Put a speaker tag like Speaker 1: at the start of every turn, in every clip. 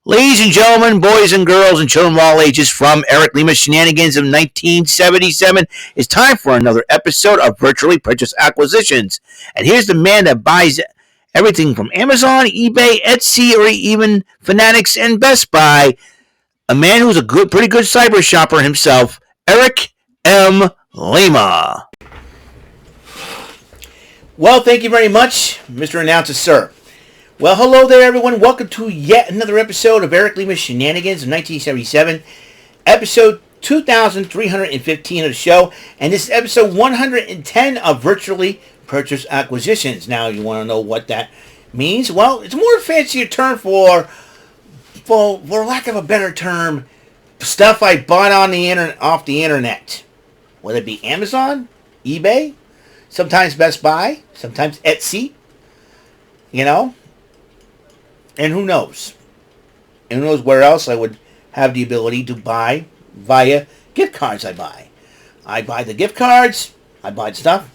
Speaker 1: Ladies and gentlemen, boys and girls, and children of all ages, from Eric Lima Shenanigans of 1977, it's time for another episode of Virtually Purchase Acquisitions. And here's the man that buys everything from Amazon, eBay, Etsy, or even Fanatics and Best Buy. A man who's a pretty good cyber shopper himself, Eric M. Lima. Well, thank you very much, Mr. Announcer, sir. Well, hello there, everyone. Welcome to yet another episode of Eric Lima Shenanigans of 1977, episode 2315 of the show, and this is episode 110 of Virtually Purchase Acquisitions. Now, you want to know what that means? Well, it's a more fancier term for lack of a better term, stuff I bought on the off the internet, whether it be Amazon, eBay, sometimes Best Buy, sometimes Etsy, you know. And who knows? And who knows where else I would have the ability to buy via gift cards I buy. I buy the gift cards, I buy stuff,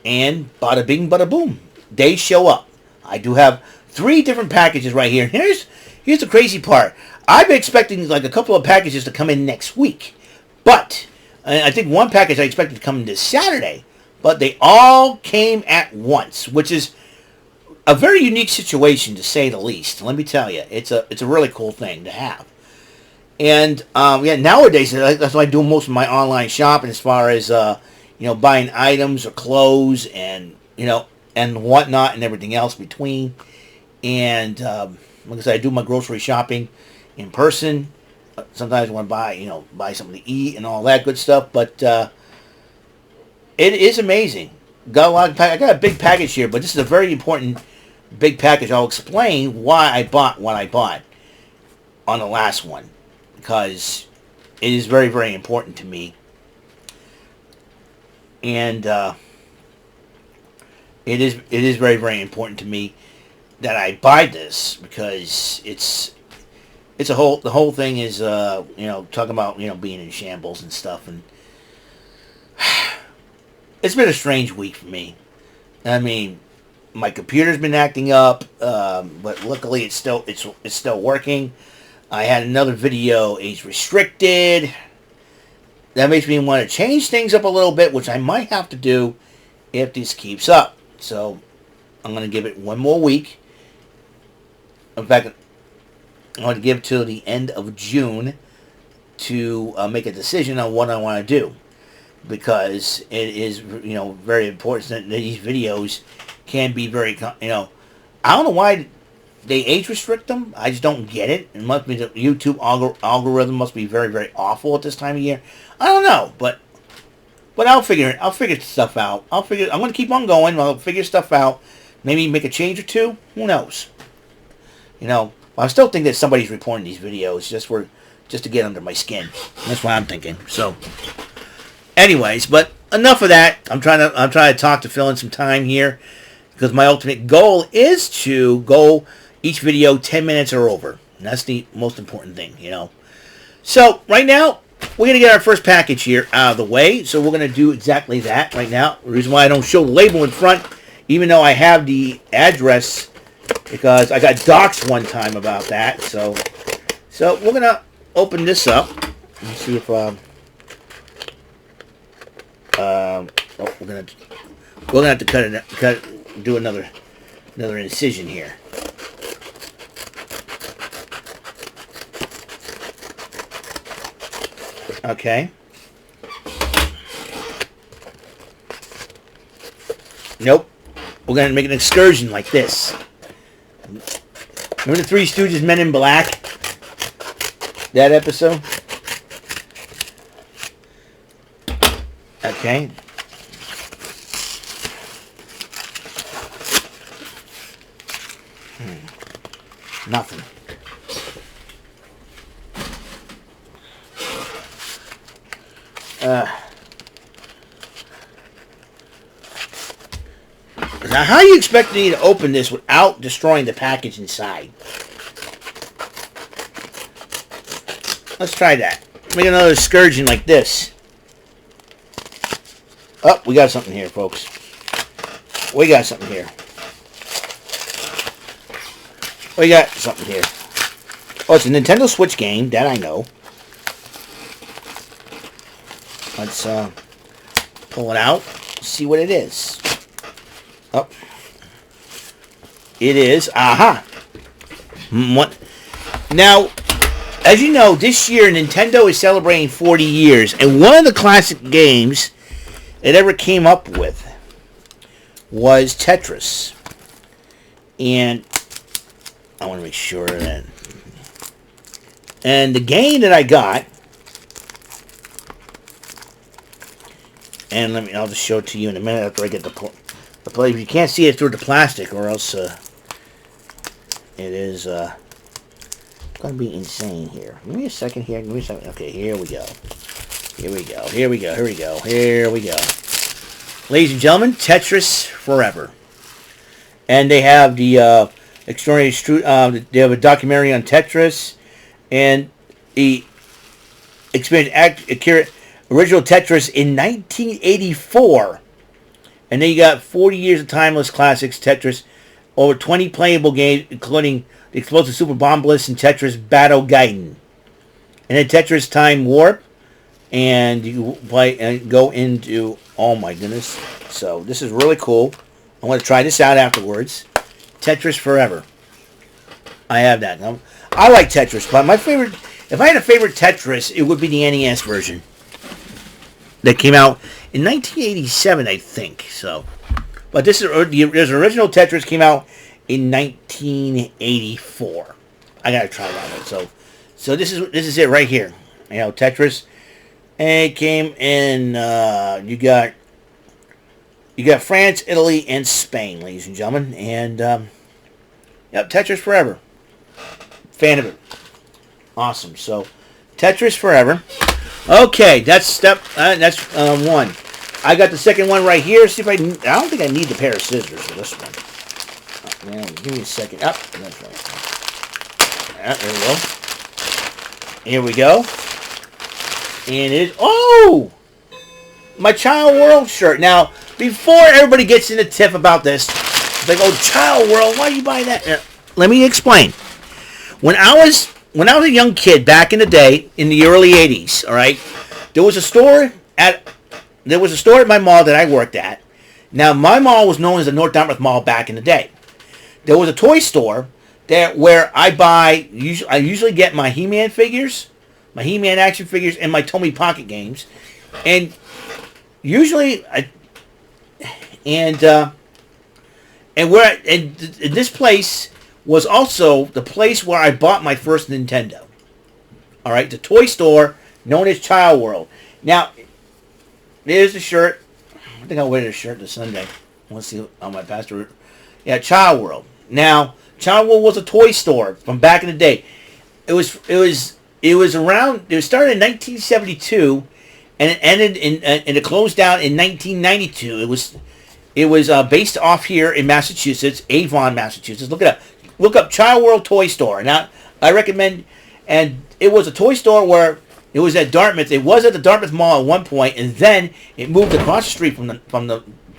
Speaker 1: and bada bing, bada boom. They show up. I do have 3 different packages right here. And here's the crazy part. I've been expecting like a couple of packages to come in next week. But I think one package I expected to come in this Saturday. But they all came at once, which is a very unique situation, to say the least. Let me tell you, it's a really cool thing to have. And nowadays that's what I do most of my online shopping, as far as buying items or clothes and and whatnot and everything else between. And like I said, I do my grocery shopping in person. Sometimes I want to buy something to eat and all that good stuff. But it is amazing. I got a big package here, but this is a very important big package. I'll explain why I bought what I bought on the last one, because it is very, very important to me. And it is very, very important to me that I buy this, because the whole thing is talking about being in shambles and stuff, and it's been a strange week for me. I mean, my computer's been acting up, but luckily it's still working. I had another video age restricted. That makes me want to change things up a little bit, which I might have to do if this keeps up. So I'm going to give it one more week. In fact, I'm going to give it till the end of June to make a decision on what I want to do. Because it is, very important that these videos can be very, I don't know why they age restrict them. I just don't get it. It must be the YouTube algorithm must be very, very awful at this time of year. I don't know, but I'll figure it. I'll figure stuff out. I'm going to keep on going. I'll figure stuff out. Maybe make a change or two. Who knows? I still think that somebody's reporting these videos just to get under my skin. That's what I'm thinking. So. Anyways, but enough of that. I'm trying to talk to fill in some time here, because my ultimate goal is to go each video 10 minutes or over. And that's the most important thing, So right now, we're going to get our first package here out of the way. So we're going to do exactly that right now. The reason why I don't show the label in front, even though I have the address, because I got doxxed one time about that. So we're going to open this up. Let's see if we're gonna have to do another incision here. Okay. Nope. We're gonna make an excursion like this. Remember the Three Stooges Men in Black? That episode? Okay. Nothing. Now, how do you expect me to open this without destroying the package inside? Let's try that. Make another excursion like this. Oh, we got something here, folks. We got something here. Oh, it's a Nintendo Switch game. That I know. Let's pull it out. See what it is. Oh. It is. Aha. What? Now, as you know, this year Nintendo is celebrating 40 years. And one of the classic games it ever came up with was Tetris. And I want to make sure that... And the game that I got... And I'll just show it to you in a minute after I get the play. You can't see it through the plastic or else it is going to be insane here. Give me a second here. Give me a second. Okay, here we go. Here we go. Here we go. Here we go. Here we go. Ladies and gentlemen, Tetris Forever. And they have the extraordinary... they have a documentary on Tetris. And the original Tetris in 1984. And then you got 40 years of timeless classics, Tetris. Over 20 playable games, including the Explosive Super Bomb Bliss and Tetris Battle Gaiden. And then Tetris Time Warp. And you play and go into... Oh my goodness. So this is really cool. I want to try this out afterwards. Tetris Forever. I have that. I like Tetris, but my favorite... If I had a favorite Tetris, it would be the NES version. That came out in 1987, I think. So, but this is there's original Tetris came out in 1984. I gotta try that one. So this is it right here. You know, Tetris, and it came in. You got France, Italy, and Spain, ladies and gentlemen, and yep, Tetris Forever. Fan of it. Awesome. So, Tetris Forever. Okay, that's one. I got the second one right here. See if I don't think I need the pair of scissors for this one. Oh, man, give me a second. Up. Oh, that's right. There we go. Here we go. And it is... Oh! My Child World shirt. Now, before everybody gets in the tiff about this, they go, Child World, why do you buy that? Let me explain. When I was a young kid back in the day, in the early 80s, all right, there was a store at my mall that I worked at. Now, my mall was known as the North Dartmouth Mall back in the day. There was a toy store where I usually get my He-Man figures, my He-Man action figures, and my Tomy Pocket games. And usually, this place was also the place where I bought my first Nintendo. All right, the toy store known as Child World. Now, there's the shirt. I think I'll wear this shirt this Sunday. Let's see on my pastor. Yeah, Child World. Now, Child World was a toy store from back in the day. It was around. It started in 1972, and it ended and it closed down in 1992. It was based off here in Massachusetts, Avon, Massachusetts. Look it up. Look up Child World Toy Store. Now, I recommend, and it was a toy store where it was at Dartmouth. It was at the Dartmouth Mall at one point, and then it moved across the street from the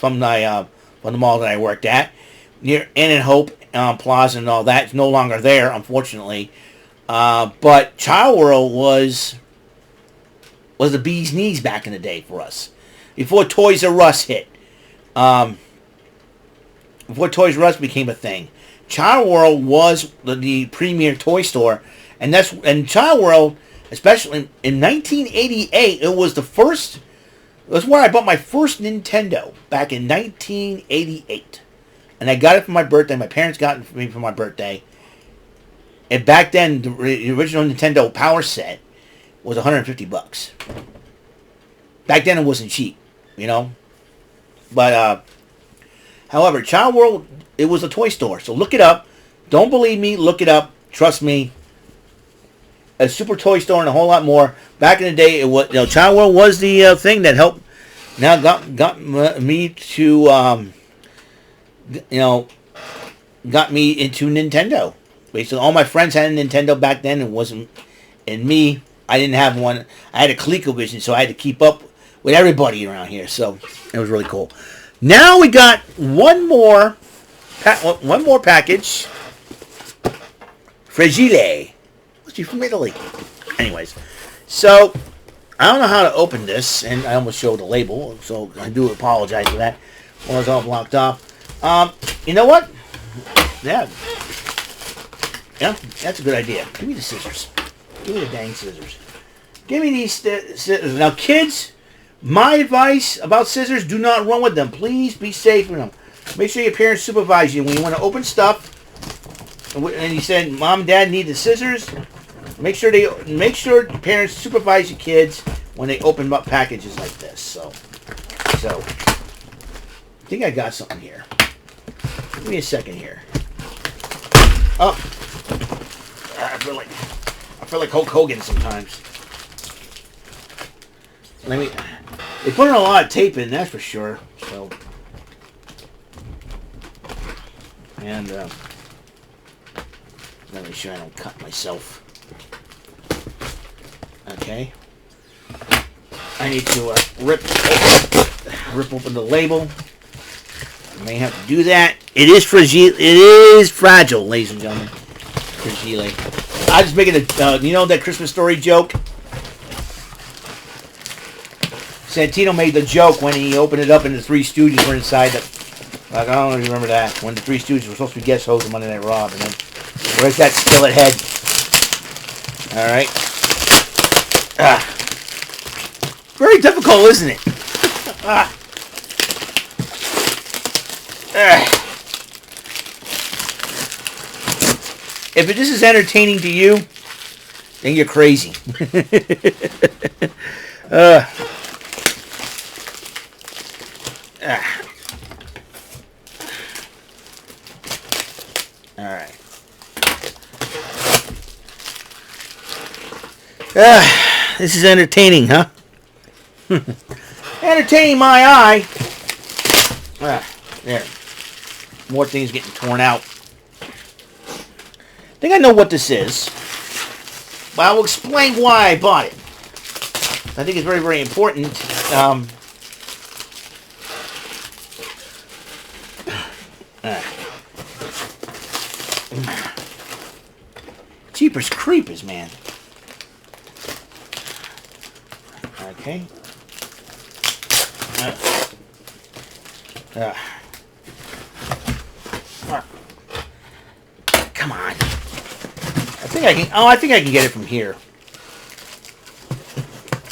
Speaker 1: mall that I worked at, near Inn and Hope Plaza and all that. It's no longer there, unfortunately. But Child World was the bee's knees back in the day for us, before Toys R Us hit. Before Toys R Us became a thing. Child World was the premier toy store, and Child World, especially in 1988, it was the first. That's where I bought my first Nintendo back in 1988, and I got it for my birthday. My parents got it for me for my birthday, and back then the original Nintendo Power Set was $150. Back then it wasn't cheap, you know, but however, Child World, it was a toy store. So look it up. Don't believe me, look it up. Trust me. A super toy store and a whole lot more. Back in the day, it was, Child World was the thing that helped. Now got me to got me into Nintendo. Basically, all my friends had a Nintendo back then. It wasn't, and me, I didn't have one. I had a ColecoVision, so I had to keep up with everybody around here. So it was really cool. Now we got one more package. Fragile. must be from Italy. Anyways, so I don't know how to open this, and I almost showed the label, so I do apologize for that. Well, it's all blocked off. You know what? Yeah, that's a good idea. Give me the scissors. Give me the dang scissors. Give me these scissors. Now, kids, my advice about scissors, do not run with them. Please be safe with them. Make sure your parents supervise you. When you want to open stuff, and you said, Mom and Dad need the scissors, make sure parents supervise your kids when they open up packages like this. So I think I got something here. Give me a second here. Oh, I feel like Hulk Hogan sometimes. They put in a lot of tape in, that's for sure. So, and let me make sure I don't cut myself. Okay. I need to rip open the label. I may have to do that. It is fragile. It is fragile, ladies and gentlemen. Fragile. I was making you know that Christmas Story joke? Santino made the joke when he opened it up and the Three Stooges were inside the... Like, I don't know if you remember that. When the Three Stooges were supposed to be guest hosts of Monday Night Raw. And then, where's that skillet head? Alright. Very difficult, isn't it? If this is entertaining to you, then you're crazy. Alright. This is entertaining, huh? Entertaining my eye. There. More things getting torn out. I think I know what this is. But I will explain why I bought it. I think it's very, very important. Jeepers creepers, man. Okay. Come on. I think I can get it from here.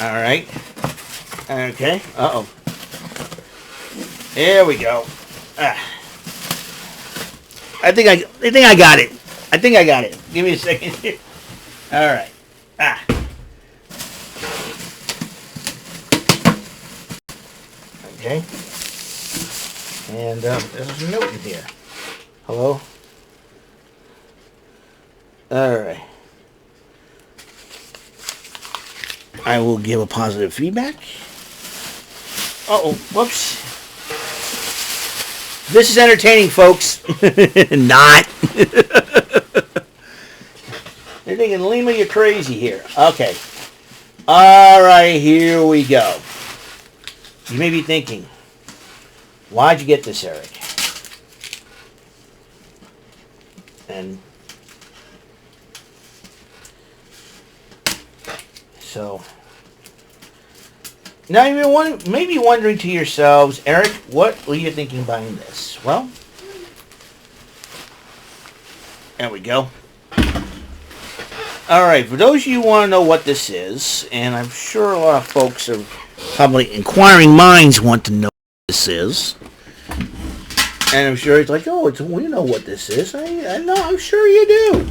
Speaker 1: All right. Okay. Uh-oh. There we go. I think I got it. I think I got it. Give me a second here. All right. Okay. And there's a note in here. Hello? All right. I will give a positive feedback. Uh-oh. Whoops. This is entertaining, folks. Not. They're thinking, Lima, you're crazy here. Okay. All right, here we go. You may be thinking, why'd you get this, Eric? And so, now you may be wondering to yourselves, Eric, what were you thinking buying this? Well, there we go. All right, for those of you who want to know what this is, and I'm sure a lot of folks are probably inquiring minds want to know what this is. And I'm sure it's like, oh, we know what this is. I know, I'm sure you do.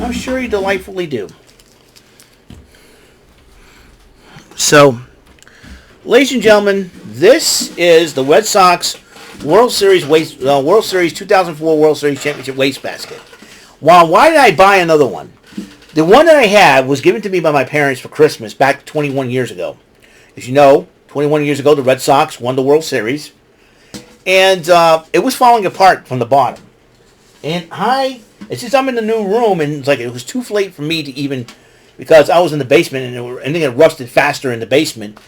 Speaker 1: I'm sure you delightfully do. So, ladies and gentlemen, this is the Red Sox World Series 2004 World Series Championship Wastebasket. Why did I buy another one? The one that I had was given to me by my parents for Christmas back 21 years ago. As you know, 21 years ago, the Red Sox won the World Series. And it was falling apart from the bottom. And since I'm in the new room, and it's like it was too late for me to even, because I was in the basement, and it rusted faster in the basement.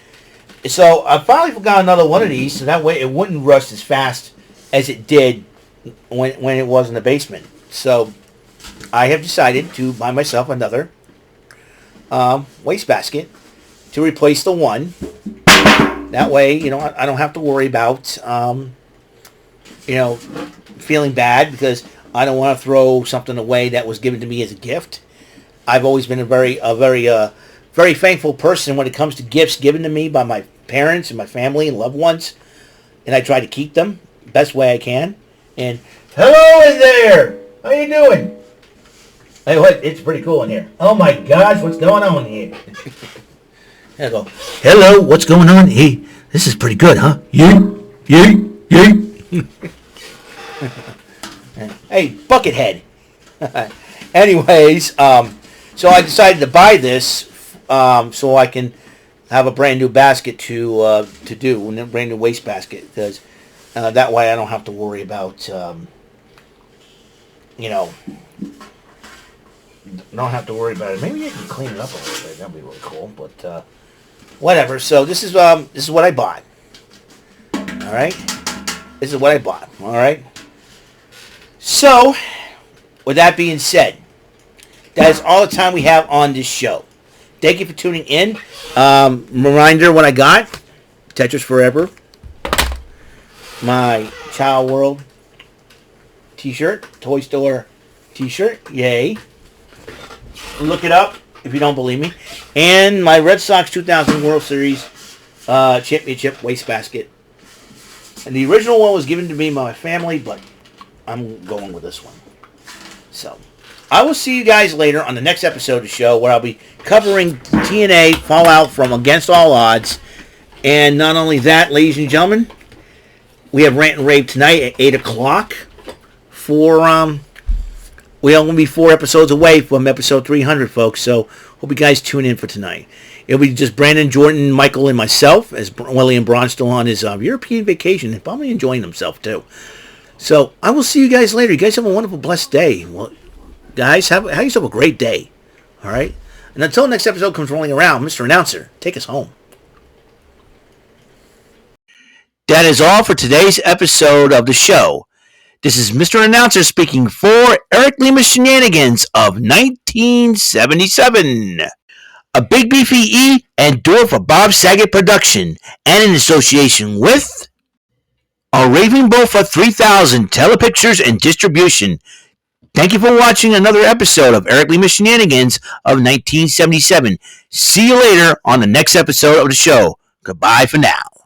Speaker 1: So I finally got another one of these, so that way it wouldn't rust as fast as it did when it was in the basement. So I have decided to buy myself another wastebasket to replace the one. That way, I don't have to worry about, feeling bad because I don't want to throw something away that was given to me as a gift. I've always been a very thankful person when it comes to gifts given to me by my parents and my family and loved ones, and I try to keep them the best way I can. And hello in there, how you doing? Hey, what? It's pretty cool in here. Oh my gosh, what's going on here? I go, hello, what's going on? Hey, this is pretty good, huh? You. Hey, Buckethead. Anyways, so I decided to buy this so I can have a brand new basket to do, a brand new waste basket, because that way I don't have to worry about, don't have to worry about it. Maybe I can clean it up a little bit. That'd be really cool, but whatever. So this is what I bought. All right, this is what I bought. All right. So, with that being said, that is all the time we have on this show. Thank you for tuning in. Reminder what I got. Tetris Forever. My Child World t-shirt. Toy Store t-shirt. Yay. Look it up if you don't believe me. And my Red Sox 2000 World Series Championship wastebasket. And the original one was given to me by my family, but I'm going with this one. So, I will see you guys later on the next episode of the show where I'll be covering TNA Fallout from Against All Odds. And not only that, ladies and gentlemen, we have Rant and Rave tonight at 8 o'clock for, we're only be 4 episodes away from episode 300, folks. So, hope you guys tune in for tonight. It'll be just Brandon, Jordan, Michael, and myself, as William Braun's still on his European vacation and probably enjoying himself, too. So, I will see you guys later. You guys have a wonderful, blessed day. Well, guys, have yourself a great day. All right? And until next episode comes rolling around, Mr. Announcer, take us home. That is all for today's episode of the show. This is Mr. Announcer speaking for Eric Lima Shenanigans of 1977. A Big Beefy E and Door for Bob Saget production, and in association with a Raving Bull for 3000 Telepictures and Distribution. Thank you for watching another episode of Eric Lima Shenanigans of 1977. See you later on the next episode of the show. Goodbye for now.